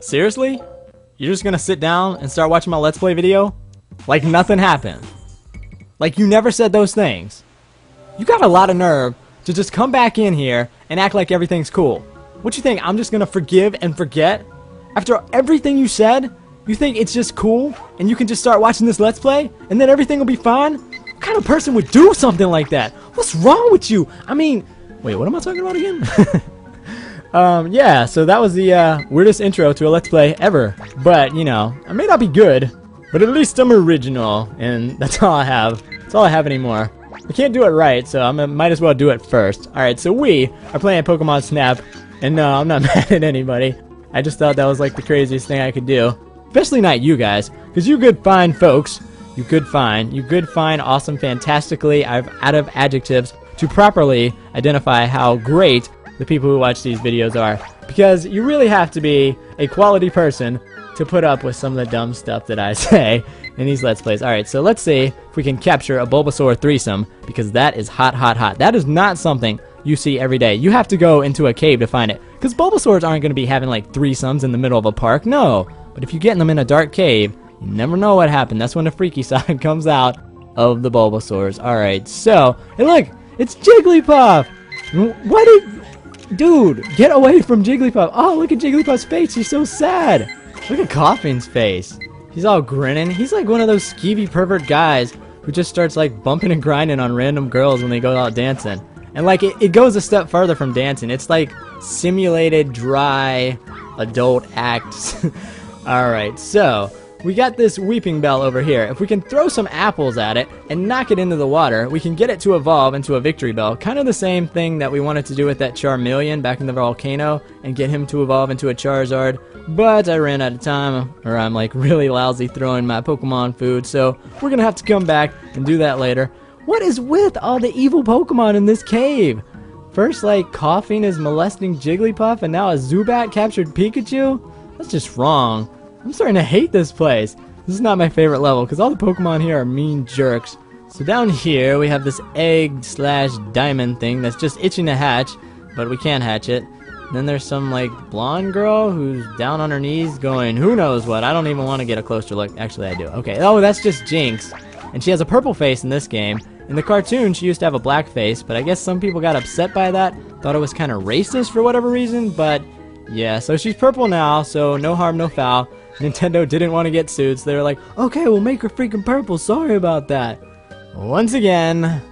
Seriously? You're just gonna sit down and start watching my Let's Play video? Like nothing happened. Like you never said those things. You got a lot of nerve to just come back in here and act like everything's cool. What you think, I'm just gonna forgive and forget? After everything you said, you think it's just cool and you can just start watching this Let's Play and then everything will be fine? What kind of person would do something like that? What's wrong with you? I mean, wait, what am I talking about again? Yeah, so that was the weirdest intro to a Let's Play ever. But, you know, I may not be good, but at least I'm original, and that's all I have. That's all I have anymore. I can't do it right, so I might as well do it first. Alright, so we are playing Pokemon Snap, and no, I'm not mad at anybody. I just thought that was like the craziest thing I could do. Especially not you guys, because you good fine folks. You good fine, awesome, fantastically, out of adjectives to properly identify how great the people who watch these videos are. Because you really have to be a quality person to put up with some of the dumb stuff that I say in these Let's Plays. Alright, so let's see if we can capture a Bulbasaur threesome, because that is hot, hot, hot. That is not something you see every day. You have to go into a cave to find it. Because Bulbasaurs aren't going to be having like threesomes in the middle of a park, no. But if you get them in a dark cave, you never know what happened. That's when the freaky side comes out of the Bulbasaurs. Alright, so, hey look, it's Jigglypuff! What did... Dude, get away from Jigglypuff. Oh, look at Jigglypuff's face. He's so sad. Look at Coughing's face. He's all grinning. He's like one of those skeevy pervert guys who just starts like bumping and grinding on random girls when they go out dancing. And like it goes a step further from dancing. It's like simulated dry adult acts. Alright, so we got this Weeping Bell over here. If we can throw some apples at it and knock it into the water, we can get it to evolve into a Victory Bell. Kind of the same thing that we wanted to do with that Charmeleon back in the volcano and get him to evolve into a Charizard. But I ran out of time, or I'm like really lousy throwing my Pokemon food, so we're gonna have to come back and do that later. What is with all the evil Pokemon in this cave? First, like, Coughing is molesting Jigglypuff, and now a Zubat captured Pikachu? That's just wrong. I'm starting to hate this place. This is not my favorite level, because all the Pokemon here are mean jerks. So down here, we have this egg/diamond thing that's just itching to hatch, but we can't hatch it. Then there's some, like, blonde girl who's down on her knees going, who knows what. I don't even want to get a closer look. Actually, I do. Okay. Oh, that's just Jinx. And she has a purple face in this game. In the cartoon, she used to have a black face, but I guess some people got upset by that. Thought it was kind of racist for whatever reason, but yeah. So she's purple now, so no harm, no foul. Nintendo didn't want to get sued, so they were like, okay, we'll make her freaking purple. Sorry about that. Once again,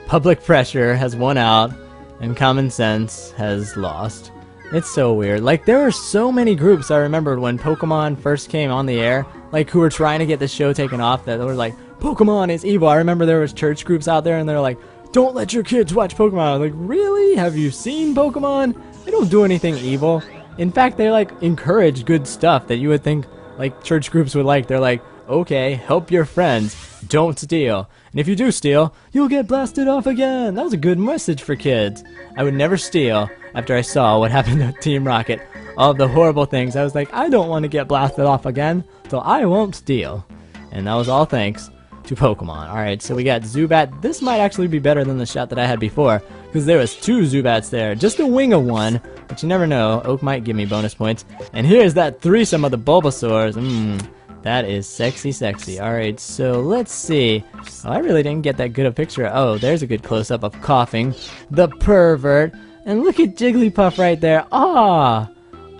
public pressure has won out, and common sense has lost. It's so weird. Like, there were so many groups I remembered when Pokemon first came on the air, like, who were trying to get this show taken off, that were like, Pokemon is evil. I remember there was church groups out there, and they're like, don't let your kids watch Pokemon. I was like, really? Have you seen Pokemon? They don't do anything evil. In fact, they, like, encourage good stuff that you would think, like, church groups would like. They're like, okay, help your friends. Don't steal. And if you do steal, you'll get blasted off again. That was a good message for kids. I would never steal after I saw what happened to Team Rocket. All of the horrible things. I was like, I don't want to get blasted off again, so I won't steal. And that was all thanks to Pokemon. Alright, so we got Zubat. This might actually be better than the shot that I had before, because there was 2 Zubats there. Just a wing of one, but you never know. Oak might give me bonus points. And here's that threesome of the Bulbasaurs. That is sexy, sexy. Alright, so let's see. Oh, I really didn't get that good a picture. Oh, there's a good close-up of Coughing, the pervert. And look at Jigglypuff right there. Ah!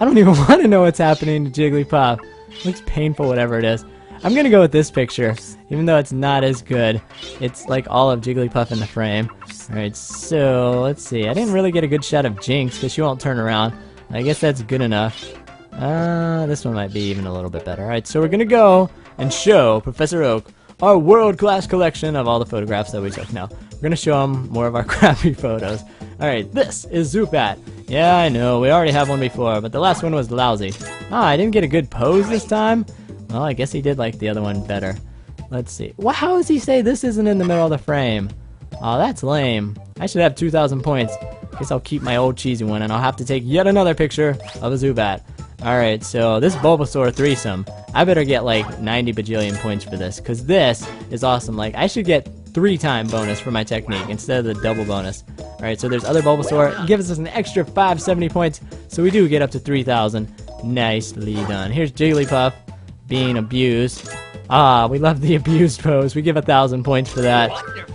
I don't even want to know what's happening to Jigglypuff. Looks painful, whatever it is. I'm gonna go with this picture, even though it's not as good. It's like all of Jigglypuff in the frame. Alright, so let's see. I didn't really get a good shot of Jinx because she won't turn around. I guess that's good enough. This one might be even a little bit better. Alright, so we're gonna go and show Professor Oak our world-class collection of all the photographs that we took. Now, we're gonna show him more of our crappy photos. Alright, this is Zubat. Yeah, I know, we already have one before, but the last one was lousy. Ah, I didn't get a good pose this time? Well, I guess he did like the other one better. Let's see. Well, how does he say this isn't in the middle of the frame? Oh, that's lame. I should have 2,000 points. Guess I'll keep my old cheesy one, and I'll have to take yet another picture of a Zubat. Alright, so this Bulbasaur threesome, I better get like 90 bajillion points for this, because this is awesome. Like, I should get 3-time bonus for my technique instead of the double bonus. Alright, so there's other Bulbasaur. It gives us an extra 570 points, so we do get up to 3,000. Nicely done. Here's Jigglypuff being abused. Ah, we love the abused pose. We give 1,000 points for that.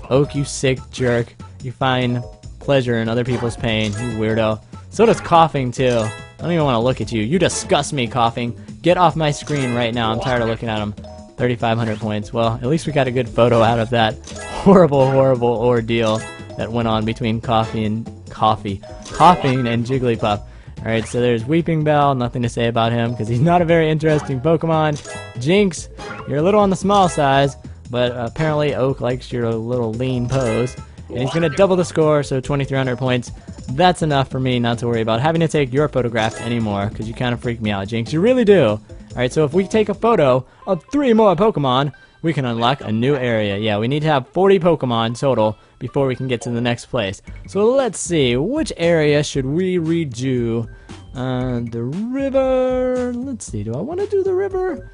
Oak, you sick jerk. You find pleasure in other people's pain, you weirdo. So does Coughing, too. I don't even want to look at you. You disgust me, Coughing. Get off my screen right now. I'm tired of looking at him. 3,500 points. Well, at least we got a good photo out of that horrible, horrible ordeal that went on between Coughing and Jigglypuff. Alright, so there's Weeping Bell. Nothing to say about him because he's not a very interesting Pokemon. Jinx, you're a little on the small size, but apparently Oak likes your little lean pose. And he's going to double the score, so 2,300 points. That's enough for me not to worry about having to take your photograph anymore, because you kind of freak me out, Jinx. You really do. Alright, so if we take a photo of 3 more Pokemon, we can unlock a new area. Yeah, we need to have 40 Pokemon total before we can get to the next place. So let's see, which area should we redo? The river. Let's see, do I want to do the river?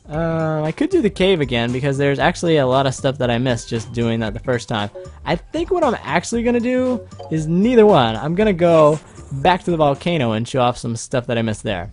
I could do the cave again because there's actually a lot of stuff that I missed just doing that the first time. I think what I'm actually going to do is neither one. I'm going to go back to the volcano and show off some stuff that I missed there.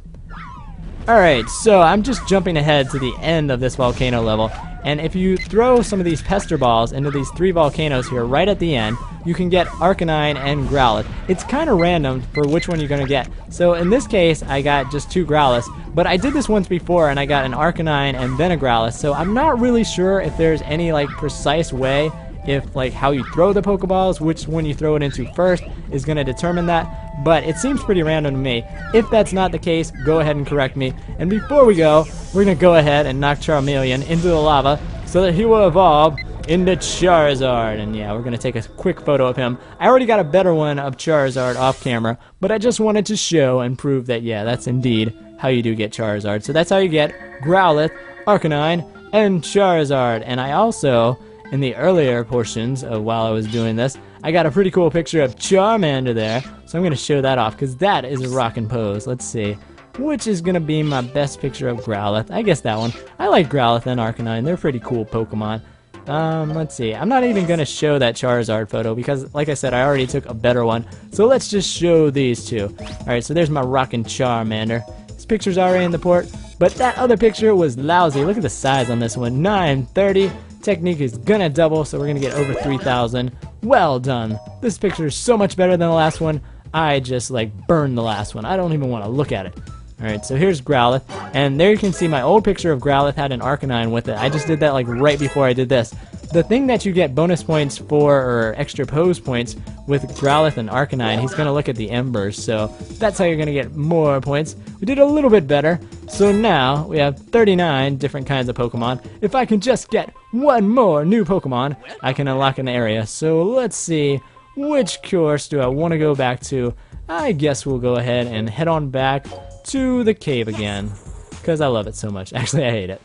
Alright, so I'm just jumping ahead to the end of this volcano level, and if you throw some of these pester balls into these 3 volcanoes here right at the end, you can get Arcanine and Growlithe. It's kind of random for which one you're going to get. So in this case, I got just 2 Growlithes, but I did this once before and I got an Arcanine and then a Growlithe, so I'm not really sure if there's any like precise way if like how you throw the Pokeballs, which one you throw it into first is going to determine that, but it seems pretty random to me. If that's not the case, go ahead and correct me. And before we go, we're going to go ahead and knock Charmeleon into the lava so that he will evolve into Charizard. And yeah, we're going to take a quick photo of him. I already got a better one of Charizard off camera, but I just wanted to show and prove that yeah, that's indeed how you do get Charizard. So that's how you get Growlithe, Arcanine, and Charizard. And I also, in the earlier portions of while I was doing this, I got a pretty cool picture of Charmander there, so I'm going to show that off because that is a rockin' pose. Let's see, which is going to be my best picture of Growlithe. I guess that one. I like Growlithe and Arcanine. They're pretty cool Pokemon. Let's see. I'm not even going to show that Charizard photo because, like I said, I already took a better one. So let's just show these two. Alright, so there's my rockin' Charmander. This picture's already in the port, but that other picture was lousy. Look at the size on this one. 930. Technique is gonna double, so we're gonna get over 3,000. Well done. This picture is so much better than the last one. I just like burned the last one. I don't even want to look at it. Alright, so here's Growlithe, and there you can see my old picture of Growlithe had an Arcanine with it. I just did that like right before I did this. The thing that you get bonus points for, or extra pose points, with Growlithe and Arcanine, he's going to look at the embers, so that's how you're going to get more points. We did a little bit better, so now we have 39 different kinds of Pokemon. If I can just get one more new Pokemon, I can unlock an area. So let's see, which course do I want to go back to? I guess we'll go ahead and head on back to the cave again, because I love it so much. Actually, I hate it.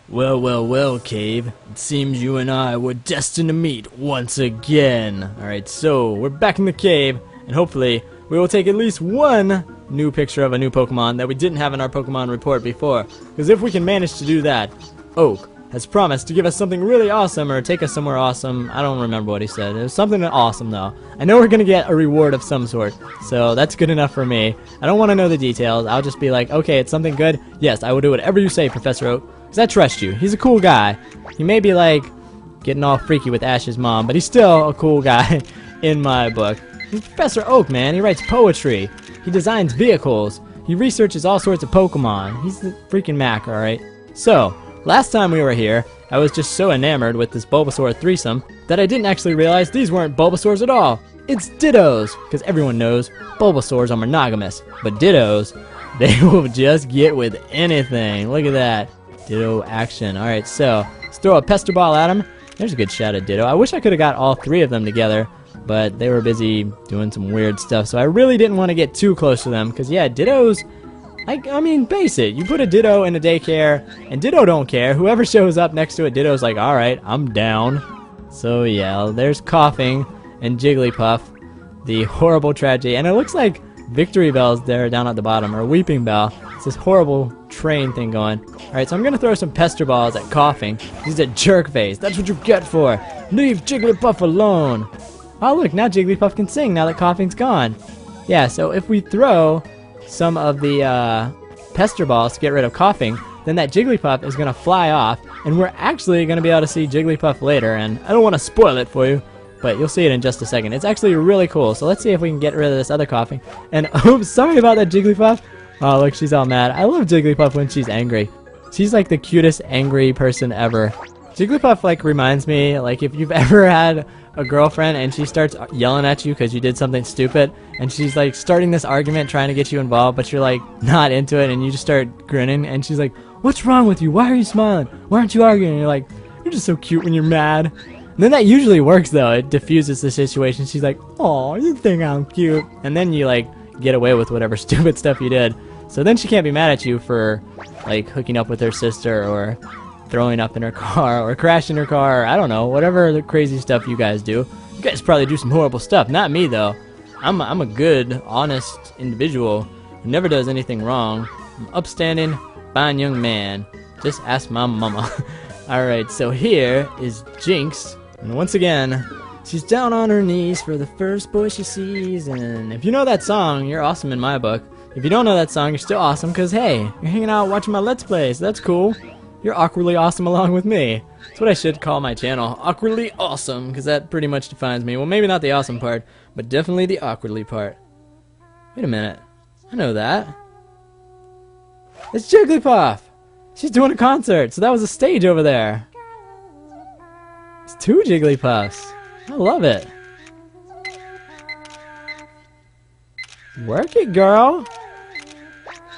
Well, well, well, Cave. It seems you and I were destined to meet once again. Alright, so we're back in the cave, and hopefully we will take at least one new picture of a new Pokemon that we didn't have in our Pokemon report before. Because if we can manage to do that, Oak has promised to give us something really awesome or take us somewhere awesome. I don't remember what he said. It was something awesome, though. I know we're going to get a reward of some sort, so that's good enough for me. I don't want to know the details. I'll just be like, okay, it's something good. Yes, I will do whatever you say, Professor Oak. Because I trust you. He's a cool guy. He may be like getting all freaky with Ash's mom, but he's still a cool guy in my book. He's Professor Oak, man. He writes poetry. He designs vehicles. He researches all sorts of Pokemon. He's the freaking Mac, alright? So, last time we were here, I was just so enamored with this Bulbasaur threesome that I didn't actually realize these weren't Bulbasaurs at all. It's Dittos, because everyone knows Bulbasaurs are monogamous, but Dittos, they will just get with anything. Look at that. Ditto action. Alright, so let's throw a Pester Ball at him. There's a good shot at Ditto. I wish I could have got all 3 of them together, but they were busy doing some weird stuff, so I really didn't want to get too close to them, because yeah, Dittos, I mean, face it, you put a Ditto in a daycare, and Ditto don't care. Whoever shows up next to it, Ditto's like, alright, I'm down. So yeah, there's Coughing and Jigglypuff, the horrible tragedy, and it looks like Victory Bell's there down at the bottom, or Weeping Bell. It's this horrible train thing going. Alright, so I'm going to throw some Pester Balls at Coughing. He's a jerk face. That's what you get for. Leave Jigglypuff alone. Oh, look, now Jigglypuff can sing now that Coughing's gone. Yeah, so if we throw some of the Pester Balls to get rid of coughing, then that Jigglypuff is going to fly off, and we're actually going to be able to see Jigglypuff later, and I don't want to spoil it for you, but you'll see it in just a second. It's actually really cool, so let's see if we can get rid of this other coughing. And, oops, sorry about that, Jigglypuff. Oh, look, she's all mad. I love Jigglypuff when she's angry. She's like the cutest angry person ever. Jigglypuff, like, reminds me, like, if you've ever had a girlfriend and she starts yelling at you because you did something stupid, and she's like starting this argument trying to get you involved, but you're like not into it, and you just start grinning, and she's like, "What's wrong with you? Why are you smiling? Why aren't you arguing?" And you're like, "You're just so cute when you're mad." And then that usually works though. It diffuses the situation. She's like, "Oh, you think I'm cute?" And then you like get away with whatever stupid stuff you did. So then she can't be mad at you for like hooking up with her sister, or throwing up in her car, or crashing her car, or I don't know, whatever the crazy stuff you guys do. You guys probably do some horrible stuff. Not me though. I'm a good, honest individual who never does anything wrong. I'm an upstanding, fine young man. Just ask my mama. Alright, so here is Jinx, and once again, she's down on her knees for the first boy she sees, and if you know that song, you're awesome in my book. If you don't know that song, you're still awesome, because hey, you're hanging out watching my Let's Plays, so that's cool. You're awkwardly awesome along with me. That's what I should call my channel. Awkwardly awesome, because that pretty much defines me. Well, maybe not the awesome part, but definitely the awkwardly part. Wait a minute. I know that. It's Jigglypuff! She's doing a concert, so that was a stage over there. It's 2 Jigglypuffs. I love it. Work it, girl!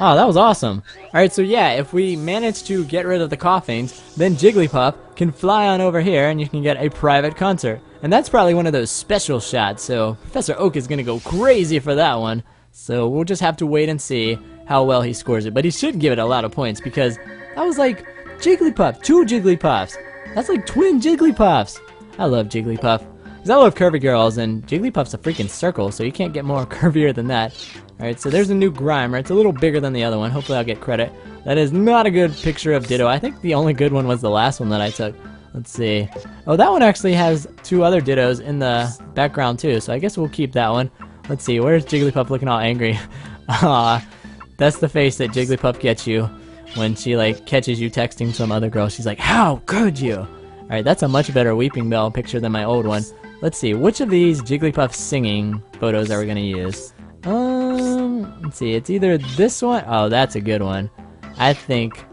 Oh, that was awesome. Alright, so yeah, if we manage to get rid of the coughings, then Jigglypuff can fly on over here and you can get a private concert. And that's probably one of those special shots, so Professor Oak is going to go crazy for that one. So we'll just have to wait and see how well he scores it. But he should give it a lot of points, because that was like Jigglypuff, 2 Jigglypuffs. That's like twin Jigglypuffs. I love Jigglypuff. Because I love curvy girls, and Jigglypuff's a freaking circle, so you can't get more curvier than that. Alright, so there's a new Grimer. It's a little bigger than the other one. Hopefully I'll get credit. That is not a good picture of Ditto. I think the only good one was the last one that I took. Let's see. Oh, that one actually has 2 other Dittos in the background too, so I guess we'll keep that one. Let's see, where's Jigglypuff looking all angry? Ah, that's the face that Jigglypuff gets you when she like catches you texting some other girl. She's like, "How could you?" Alright, that's a much better Weeping Bell picture than my old one. Let's see, which of these Jigglypuff singing photos are we gonna use? Let's see, it's either this one. Oh, that's a good one. I think,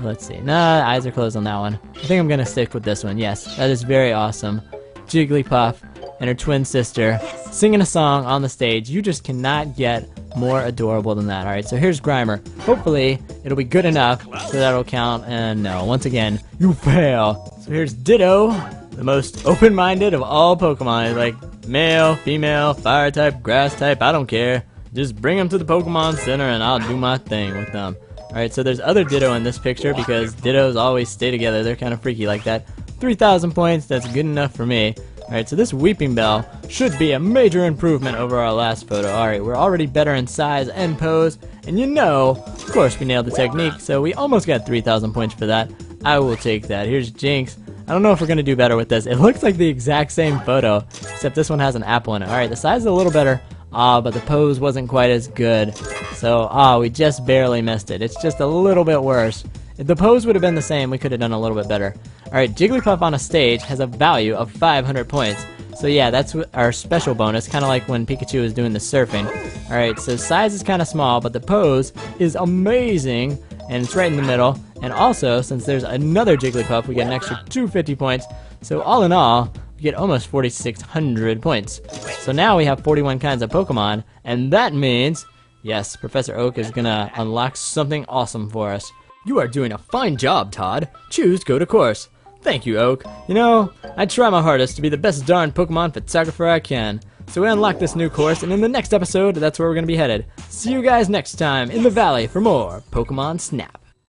let's see, nah, eyes are closed on that one. I think I'm gonna stick with this one. Yes, that is very awesome. Jigglypuff and her twin sister singing a song on the stage. You just cannot get more adorable than that. Alright, so here's Grimer. Hopefully, it'll be good enough so that'll count, and no, once again, you fail. So here's Ditto, the most open-minded of all Pokemon. He's like, male, female, fire type, grass type, I don't care. Just bring them to the Pokemon Center and I'll do my thing with them. Alright, so there's other Ditto in this picture because Dittos always stay together. They're kind of freaky like that. 3,000 points, that's good enough for me. Alright, so this Weeping Bell should be a major improvement over our last photo. Alright, we're already better in size and pose, and you know, of course we nailed the technique, so we almost got 3,000 points for that. I will take that. Here's Jinx. I don't know if we're going to do better with this. It looks like the exact same photo, except this one has an apple in it. Alright, the size is a little better, but the pose wasn't quite as good. So, we just barely missed it. It's just a little bit worse. If the pose would have been the same, we could have done a little bit better. Alright, Jigglypuff on a stage has a value of 500 points. So yeah, that's our special bonus, kind of like when Pikachu was doing the surfing. Alright, so size is kind of small, but the pose is amazing, and it's right in the middle. And also, since there's another Jigglypuff, we get an extra 250 points. So all in all, we get almost 4,600 points. So now we have 41 kinds of Pokemon, and that means, yes, Professor Oak is gonna unlock something awesome for us. You are doing a fine job, Todd. Choose Go to Course. Thank you, Oak. You know, I try my hardest to be the best darn Pokemon photographer I can. So we unlocked this new course, and in the next episode, that's where we're going to be headed. See you guys next time in the valley for more Pokemon Snap.